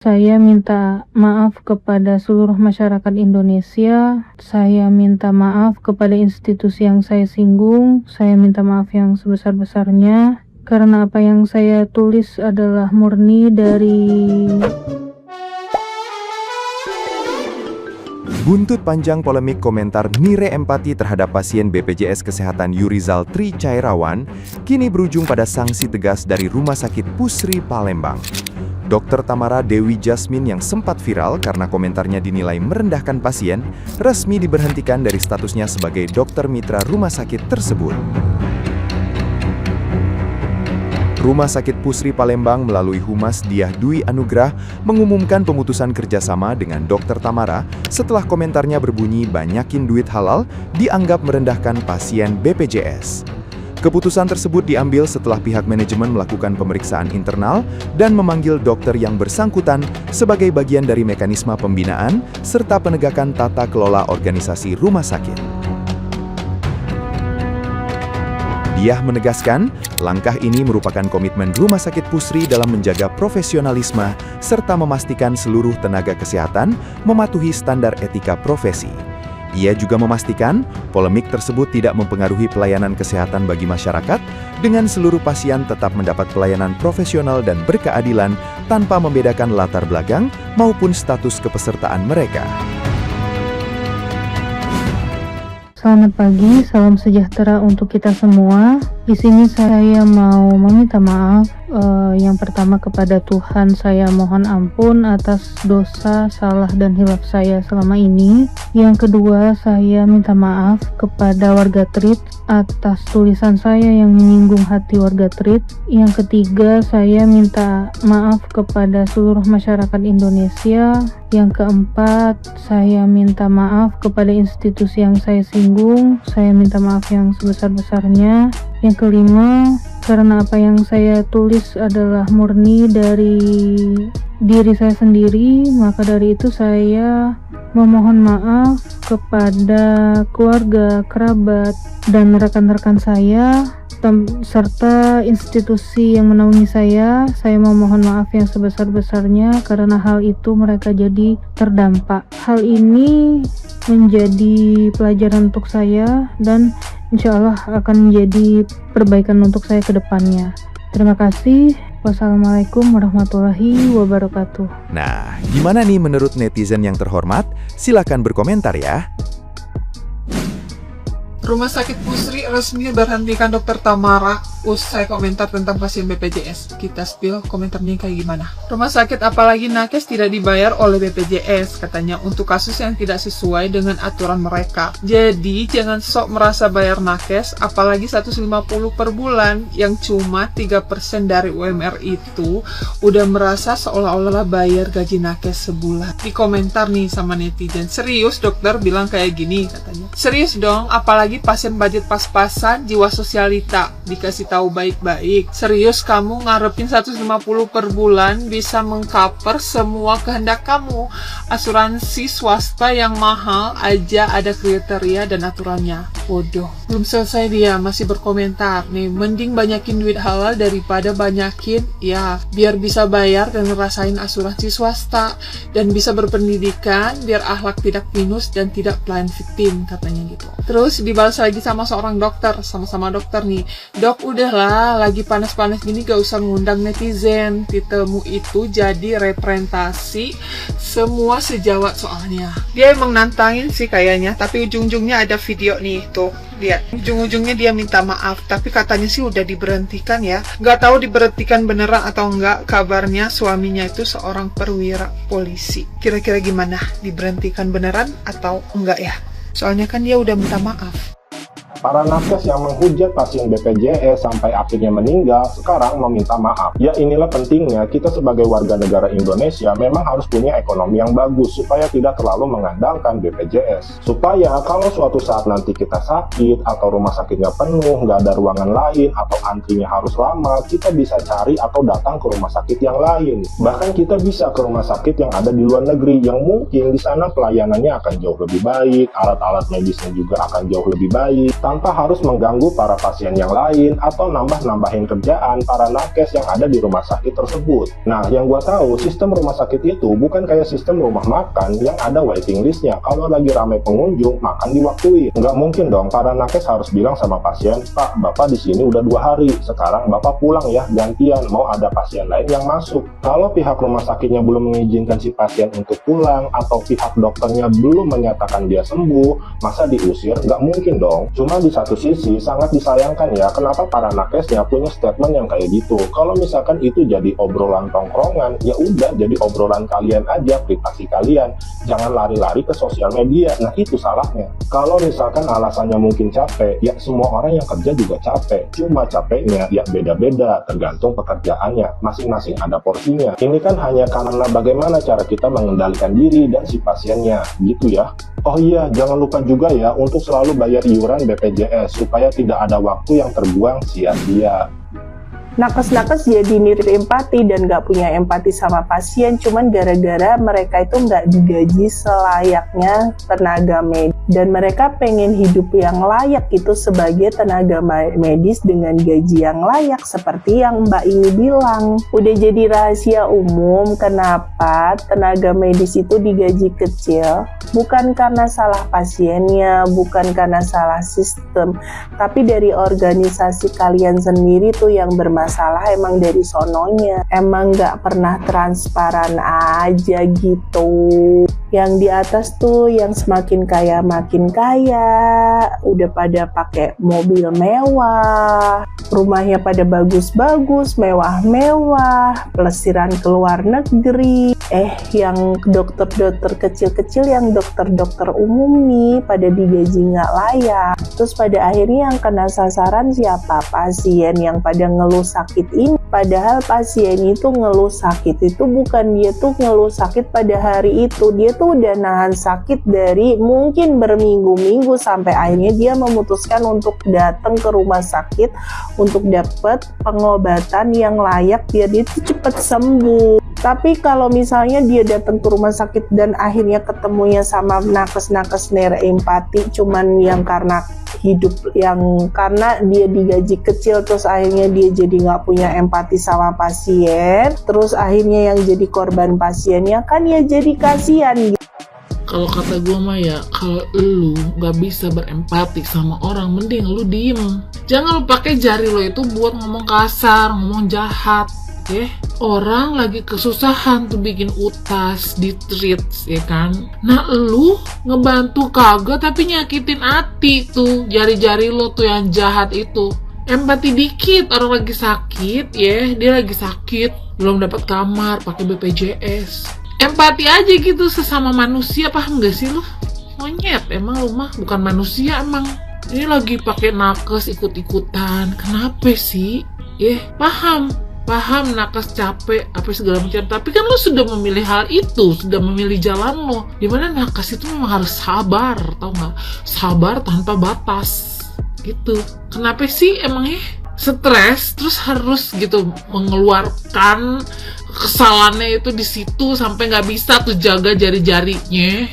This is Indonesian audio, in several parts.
Saya minta maaf kepada seluruh masyarakat Indonesia. Saya minta maaf kepada institusi yang saya singgung. Saya minta maaf yang sebesar-besarnya karena apa yang saya tulis adalah murni dari Buntut panjang polemik komentar nire empati terhadap pasien BPJS Kesehatan Yurizal Tri Cairawan kini berujung pada sanksi tegas dari Rumah Sakit Pusri Palembang. Dr. Tamara Dewi Jasmine yang sempat viral karena komentarnya dinilai merendahkan pasien, resmi diberhentikan dari statusnya sebagai dokter mitra rumah sakit tersebut. Rumah Sakit Pusri Palembang melalui Humas Diah Dwi Anugrah mengumumkan pemutusan kerjasama dengan Dr. Tamara setelah komentarnya berbunyi banyakin duit halal dianggap merendahkan pasien BPJS. Keputusan tersebut diambil setelah pihak manajemen melakukan pemeriksaan internal dan memanggil dokter yang bersangkutan sebagai bagian dari mekanisme pembinaan serta penegakan tata kelola organisasi rumah sakit. Diah menegaskan, langkah ini merupakan komitmen Rumah Sakit Pusri dalam menjaga profesionalisme serta memastikan seluruh tenaga kesehatan mematuhi standar etika profesi. Ia juga memastikan polemik tersebut tidak mempengaruhi pelayanan kesehatan bagi masyarakat dengan seluruh pasien tetap mendapat pelayanan profesional dan berkeadilan tanpa membedakan latar belakang maupun status kepesertaan mereka. Selamat pagi, salam sejahtera untuk kita semua. Di sini saya mau meminta maaf. Yang pertama kepada Tuhan, saya mohon ampun atas dosa, salah, dan hilaf saya selama ini. Yang kedua, saya minta maaf kepada warga Trit atas tulisan saya yang menyinggung hati warga Trit. Yang ketiga, saya minta maaf kepada seluruh masyarakat Indonesia. Yang keempat, saya minta maaf kepada institusi yang saya singgung. Saya minta maaf yang sebesar-besarnya. Yang kelima, karena apa yang saya tulis adalah murni dari diri saya sendiri, maka dari itu saya memohon maaf kepada keluarga, kerabat, dan rekan-rekan saya serta institusi yang menaungi saya. Saya memohon maaf yang sebesar-besarnya karena hal itu mereka jadi terdampak. Hal ini menjadi pelajaran untuk saya dan insya Allah akan menjadi perbaikan untuk saya ke depannya. Terima kasih. Wassalamualaikum warahmatullahi wabarakatuh. Nah, gimana nih menurut netizen yang terhormat? Silakan berkomentar ya. Rumah Sakit Pusri resmi berhentikan Dr. Tamara usai komentar tentang pasien BPJS. Kita spill komentarnya kayak gimana. Rumah sakit apalagi nakes tidak dibayar oleh BPJS, katanya untuk kasus yang tidak sesuai dengan aturan mereka. Jadi jangan sok merasa bayar nakes, apalagi 150 per bulan yang cuma 3% dari UMR itu udah merasa seolah-olah bayar gaji nakes sebulan. Di komentar nih sama netizen, serius dokter bilang kayak gini katanya. Serius dong, apalagi pasien budget pas-pasan, jiwa sosialita, dikasih tahu baik-baik. Serius kamu ngarepin 150 per bulan bisa mengcover semua kehendak kamu. Asuransi swasta yang mahal aja ada kriteria dan aturannya. Bodoh. Belum selesai dia masih berkomentar nih, mending banyakin duit halal daripada banyakin ya biar bisa bayar dan ngerasain asuransi swasta dan bisa berpendidikan biar akhlak tidak minus dan tidak pelayan victim, katanya gitu. Terus dibalas lagi sama seorang dokter, sama-sama dokter nih, dok udahlah lagi panas-panas gini gak usah ngundang netizen, titelmu itu jadi representasi semua sejawat soalnya. Dia emang nantangin sih kayaknya, tapi ujung-ujungnya ada video nih tuh, lihat ujung-ujungnya dia minta maaf, tapi katanya sih udah diberhentikan ya. Gak tahu diberhentikan beneran atau enggak, kabarnya suaminya itu seorang perwira polisi. Kira-kira gimana, diberhentikan beneran atau enggak ya? Soalnya kan dia udah minta maaf. Para nakes yang menghujat pasien BPJS sampai akhirnya meninggal, sekarang meminta maaf. Ya inilah pentingnya kita sebagai warga negara Indonesia memang harus punya ekonomi yang bagus supaya tidak terlalu mengandalkan BPJS. Supaya kalau suatu saat nanti kita sakit atau rumah sakitnya penuh, nggak ada ruangan lain atau antrinya harus lama, kita bisa cari atau datang ke rumah sakit yang lain. Bahkan kita bisa ke rumah sakit yang ada di luar negeri yang mungkin di sana pelayanannya akan jauh lebih baik, alat-alat medisnya juga akan jauh lebih baik. tanpa harus mengganggu para pasien yang lain atau nambah-nambahin kerjaan para nakes yang ada di rumah sakit tersebut. Nah, yang gua tahu sistem rumah sakit itu bukan kayak sistem rumah makan yang ada waiting listnya. Kalau lagi ramai pengunjung, makan diwaktuin. Nggak mungkin dong para nakes harus bilang sama pasien, Pak, Bapak di sini udah 2 hari, sekarang Bapak pulang ya, gantian, mau ada pasien lain yang masuk. Kalau pihak rumah sakitnya belum mengizinkan si pasien untuk pulang atau pihak dokternya belum menyatakan dia sembuh, masa diusir? Nggak mungkin dong. Cuma di satu sisi sangat disayangkan ya, kenapa para nakesnya punya statement yang kayak gitu. Kalau misalkan itu jadi obrolan tongkrongan, ya udah jadi obrolan kalian aja, privasi kalian. Jangan lari-lari ke sosial media. Nah, itu salahnya. Kalau misalkan alasannya mungkin capek, ya semua orang yang kerja juga capek. Cuma capeknya ya beda-beda, tergantung pekerjaannya. Masing-masing ada porsinya. Ini kan hanya karena bagaimana cara kita mengendalikan diri dan si pasiennya, gitu ya. Oh iya, jangan lupa juga ya untuk selalu bayar iuran BPJS supaya tidak ada waktu yang terbuang sia-sia. Nakes-nakes jadi nirit empati dan nggak punya empati sama pasien, cuman gara-gara mereka itu nggak digaji selayaknya tenaga medis, dan mereka pengen hidup yang layak itu sebagai tenaga medis dengan gaji yang layak, seperti yang Mbak ini bilang. Udah jadi rahasia umum kenapa tenaga medis itu digaji kecil, bukan karena salah pasiennya, bukan karena salah sistem, tapi dari organisasi kalian sendiri tuh yang bermasalah, emang dari sononya. Emang nggak pernah transparan aja gitu. Yang di atas tuh yang semakin kaya makin kaya, udah pada pakai mobil mewah, rumahnya pada bagus-bagus, mewah-mewah, pelesiran ke luar negeri. Yang dokter-dokter kecil-kecil, yang dokter-dokter umum nih, pada digaji nggak layak. Terus pada akhirnya yang kena sasaran siapa? Pasien yang pada ngeluh sakit ini. Padahal pasien itu ngeluh sakit itu bukan dia tuh ngeluh sakit pada hari itu. Dia tuh udah nahan sakit dari mungkin berminggu-minggu sampai akhirnya dia memutuskan untuk datang ke rumah sakit untuk dapat pengobatan yang layak biar dia tuh cepat sembuh. Tapi kalau misalnya dia datang ke rumah sakit dan akhirnya ketemunya sama nakes-nakes empati cuman yang karena hidup yang karena dia digaji kecil, terus akhirnya dia jadi nggak punya empati sama pasien, terus akhirnya yang jadi korban pasiennya kan ya jadi kasihan. Kalau kata gue mah ya, kalau lu nggak bisa berempati sama orang, mending lu diem. Jangan lu pakai jari lo itu buat ngomong kasar, ngomong jahat. Orang lagi kesusahan tuh bikin utas di treats, ya kan? Nah, lu ngebantu kagak tapi nyakitin hati tuh jari-jari lo tuh yang jahat itu. Empati dikit, orang lagi sakit, dia lagi sakit, belum dapat kamar, pakai BPJS. Empati aja gitu sesama manusia, paham gak sih lu? Monyet, emang lu mah bukan manusia emang. Ini lagi pakai nakes ikut-ikutan, kenapa sih? Paham nakes capek apa segala macam, tapi kan lo sudah memilih hal itu, sudah memilih jalan lo, dimana nakes itu memang harus sabar, tau nggak? Sabar tanpa batas gitu. Kenapa sih emangnya stres terus harus gitu mengeluarkan kesalahannya itu di situ sampai nggak bisa tuh jaga jari-jarinya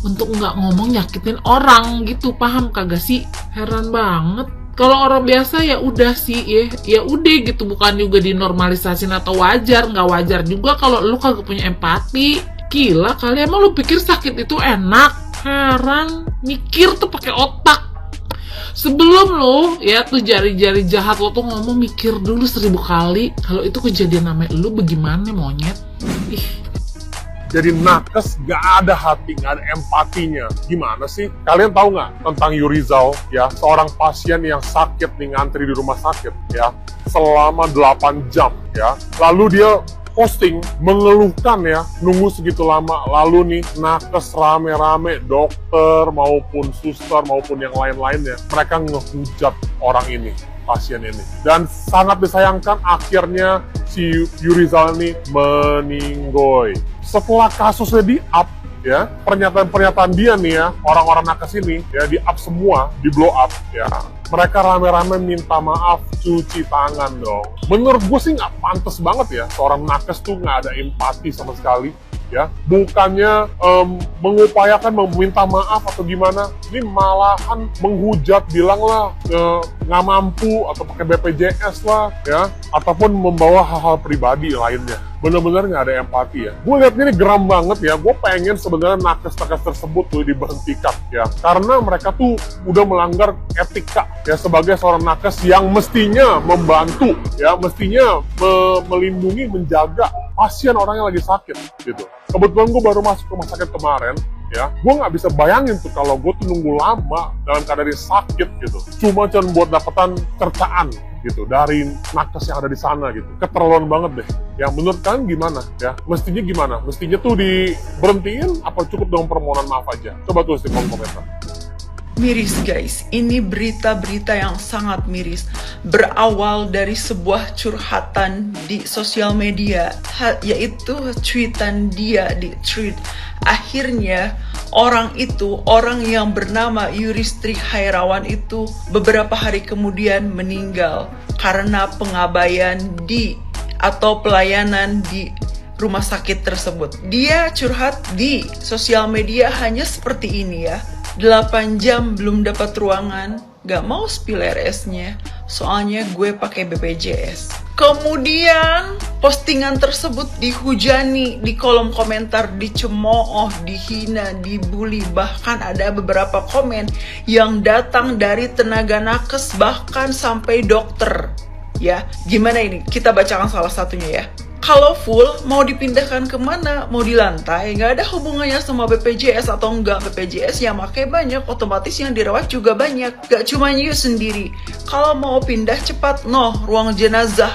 untuk nggak ngomong nyakitin orang gitu, paham kagak sih? Heran banget. Kalau orang biasa ya udah sih ya udah gitu, bukan juga dinormalisasin atau wajar, nggak wajar juga kalau lu kagak punya empati. Gila kali, emang lu pikir sakit itu enak? Heran, mikir tuh pakai otak. Sebelum lo tuh jari-jari jahat lo tuh ngomong, mikir dulu 1000 kali kalau itu kejadian sama lu bagaimana, monyet. Jadi nakes gak ada hati, gak ada empatinya. Gimana sih? Kalian tahu nggak tentang Yurizal ya, seorang pasien yang sakit nih ngantri di rumah sakit ya selama 8 jam ya. Lalu dia posting mengeluhkan ya, nunggu segitu lama. Lalu nih nakes rame-rame, dokter maupun suster maupun yang lain-lainnya, mereka ngehujat orang ini, pasien ini. Dan sangat disayangkan akhirnya si Yurizal ini meninggoy. Setelah kasusnya di-up ya, pernyataan-pernyataan dia nih ya, orang-orang nakes ini ya di-up semua, di-blow up ya. Mereka rame-rame minta maaf, cuci tangan dong. Menurut gue sih nggak pantas banget ya, seorang nakes tuh nggak ada empati sama sekali. ya. Bukannya mengupayakan meminta maaf atau gimana, ini malahan menghujat, bilanglah nggak mampu atau pakai BPJS lah, ya, ataupun membawa hal-hal pribadi lainnya. Bener-bener nggak ada empati ya. Gue liatnya ini geram banget ya. Gue pengen sebenarnya nakes-nakes tersebut tuh diberhentikan ya, karena mereka tuh udah melanggar etika ya sebagai seorang nakes yang mestinya membantu ya, mestinya melindungi, menjaga pasien orang yang lagi sakit gitu. Kebetulan gue baru masuk rumah sakit kemarin ya, gue nggak bisa bayangin tuh kalau gue tuh nunggu lama dalam keadaan sakit gitu, cuma buat dapetan cercaan gitu dari nakes yang ada di sana gitu. Keterlaluan banget deh. Ya menurut kalian gimana ya? Mestinya gimana? Mestinya tuh diberhentiin apa cukup dengan permohonan maaf aja? Coba tulis di kolom komentar. Miris guys, ini berita-berita yang sangat miris. Berawal dari sebuah curhatan di sosial media, yaitu tweetan dia di tweet. Akhirnya orang yang bernama Yuristri Hairawan itu beberapa hari kemudian meninggal karena pengabaian atau pelayanan di rumah sakit tersebut. Dia curhat di sosial media hanya seperti ini ya. 8 jam belum dapat ruangan, gak mau spill RS-nya, soalnya gue pakai BPJS. Kemudian postingan tersebut dihujani di kolom komentar, dicemooh, dihina, dibully, bahkan ada beberapa komen yang datang dari tenaga nakes bahkan sampai dokter. Ya, gimana ini? Kita bacakan salah satunya ya. Kalau full, mau dipindahkan kemana? Mau di lantai? Nggak ada hubungannya sama BPJS atau enggak. BPJS yang pakai banyak, otomatis yang dirawat juga banyak. Gak cuma you sendiri. Kalau mau pindah cepat, ruang jenazah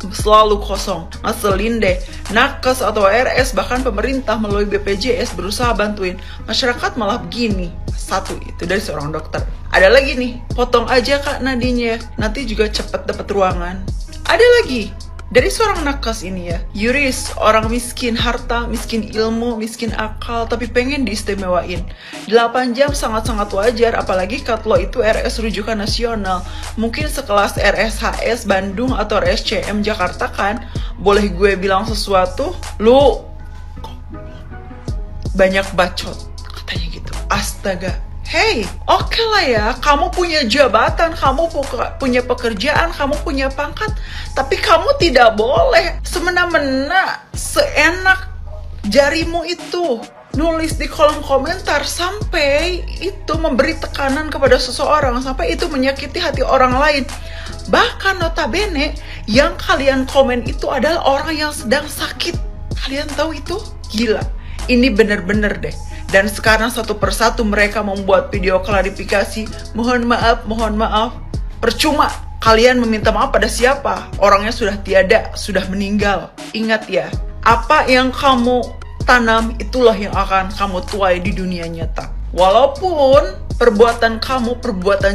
selalu kosong. Ngeselin deh. Nakes atau RS, bahkan pemerintah melalui BPJS berusaha bantuin. Masyarakat malah begini. Satu, itu dari seorang dokter. Ada lagi nih, potong aja Kak nadinya. Nanti juga cepat dapat ruangan. Ada lagi. Dari seorang nakes ini ya, Yuris, orang miskin harta, miskin ilmu, miskin akal, tapi pengen diistimewain. 8 jam sangat-sangat wajar, apalagi kalau itu RS rujukan nasional. Mungkin sekelas RSHS Bandung atau RSCM Jakarta kan. Boleh gue bilang sesuatu, lu banyak bacot, katanya gitu. Astaga. Hey, oke lah ya, kamu punya jabatan, kamu punya pekerjaan, kamu punya pangkat, tapi kamu tidak boleh semena-mena, seenak jarimu itu nulis di kolom komentar sampai itu memberi tekanan kepada seseorang, sampai itu menyakiti hati orang lain. Bahkan notabene yang kalian komen itu adalah orang yang sedang sakit. Kalian tahu itu? Gila, ini bener-bener deh. Dan sekarang satu persatu mereka membuat video klarifikasi. Mohon maaf. Percuma kalian meminta maaf pada siapa? Orangnya sudah tiada, sudah meninggal. Ingat ya, apa yang kamu tanam itulah yang akan kamu tuai di dunia nyata. Walaupun perbuatan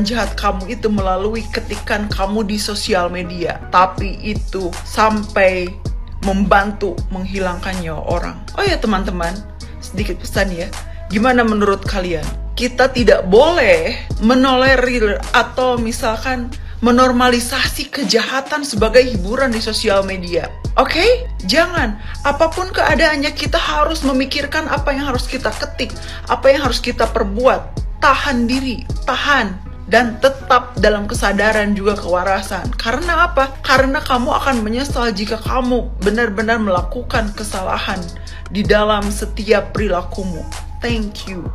jahat kamu itu melalui ketikan kamu di sosial media, tapi itu sampai membantu menghilangkan nyawa orang. Oh ya teman-teman, sedikit pesan ya, gimana menurut kalian? Kita tidak boleh menolerir atau misalkan menormalisasi kejahatan sebagai hiburan di sosial media. Oke? Jangan. Apapun keadaannya kita harus memikirkan apa yang harus kita ketik, apa yang harus kita perbuat. Tahan diri, dan tetap dalam kesadaran juga kewarasan. Karena apa? Karena kamu akan menyesal jika kamu benar-benar melakukan kesalahan di dalam setiap perilakumu. Thank you.